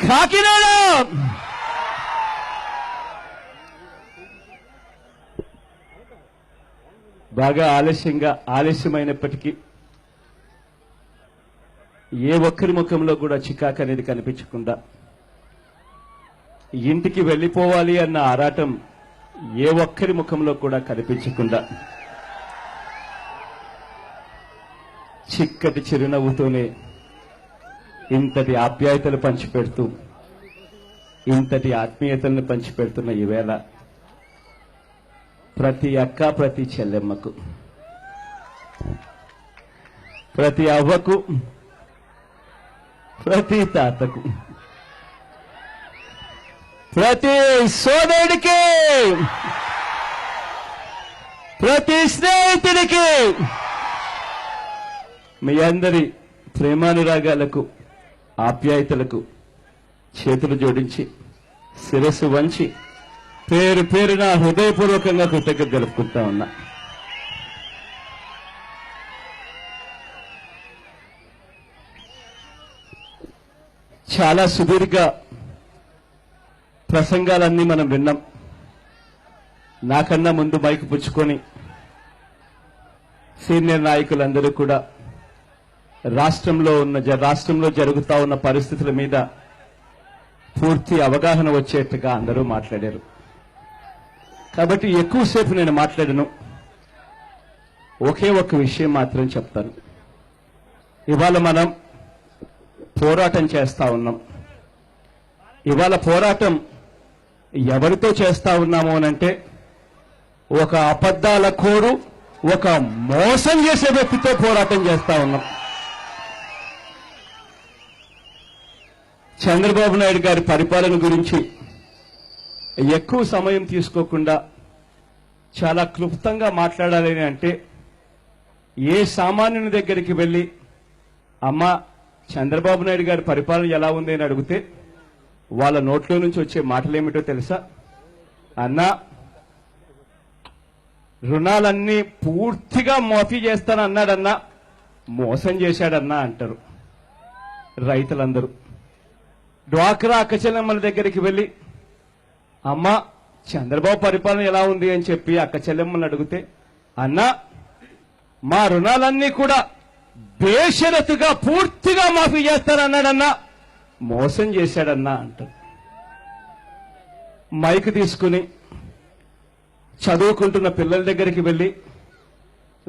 కాకినాడ బాగా ఆలస్యమైనప్పటికీ ఏ ఒక్కరి ముఖంలో కూడా చికాకు అనేది కనిపించకుండా ఇంటికి వెళ్ళిపోవాలి అన్న ఆరాటం ఏ ఒక్కరి ముఖంలో కూడా కనిపించకుండా చిక్కటి చిరునవ్వుతోనే ఇంతటి ఆప్యాయతలు పంచిపెడుతూ ఇంతటి ఆత్మీయతలను పంచిపెడుతున్న ఈవేళ ప్రతి అక్క ప్రతి చెల్లెమ్మకు ప్రతి అవ్వకు ప్రతి తాతకు ప్రతి సోదరుడికి ప్రతి స్నేహితుడికి మీ అందరి ప్రేమానురాగాలకు ఆప్యాయతలకు చేతులు జోడించి శిరస్సు వంచి పేరు పేరున హృదయపూర్వకంగా కృతజ్ఞత తెలుపుకుంటా ఉన్నా. చాలా సుదీర్ఘ ప్రసంగాలన్నీ మనం విన్నాం. నాకన్నా ముందు మైకు పుచ్చుకొని సీనియర్ నాయకులందరూ కూడా రాష్ట్రంలో జరుగుతా ఉన్న పరిస్థితుల మీద పూర్తి అవగాహన వచ్చేట్టుగా అందరూ మాట్లాడారు. కాబట్టి ఎక్కువసేపు నేను మాట్లాడను. ఒకే ఒక్క విషయం మాత్రం చెప్తాను. ఇవాళ మనం పోరాటం చేస్తా ఉన్నాం. ఇవాళ పోరాటం ఎవరితో చేస్తా ఉన్నాము అనంటే ఒక అబద్ధాల కోరు, ఒక మోసం చేసే వ్యక్తితో పోరాటం చేస్తా ఉన్నాం. చంద్రబాబు నాయుడు గారి పరిపాలన గురించి ఎక్కువ సమయం తీసుకోకుండా చాలా క్లుప్తంగా మాట్లాడాలి అంటే ఏ సామాన్యుని దగ్గరికి వెళ్ళి అమ్మా చంద్రబాబు నాయుడు గారి పరిపాలన ఎలా ఉంది అని అడిగితే వాళ్ళ నోట్లో నుంచి వచ్చే మాటలేమిటో తెలుసా? అన్నా రుణాలన్నీ పూర్తిగా మాఫీ చేస్తానన్నాడన్నా, మోసం చేశాడన్నా అంటారు రైతులందరూ. డ్వాక్రా అక్కచెల్లెమ్మల దగ్గరికి వెళ్ళి అమ్మా చంద్రబాబు పరిపాలన ఎలా ఉంది అని చెప్పి అక్క చెల్లెమ్మని అడిగితే అన్నా మా రుణాలన్నీ కూడా బేషరతుగా పూర్తిగా మాఫీ చేస్తానన్నాడన్నా, మోసం చేశాడన్నా అంటారు. మైక్ తీసుకుని చదువుకుంటున్న పిల్లల దగ్గరికి వెళ్ళి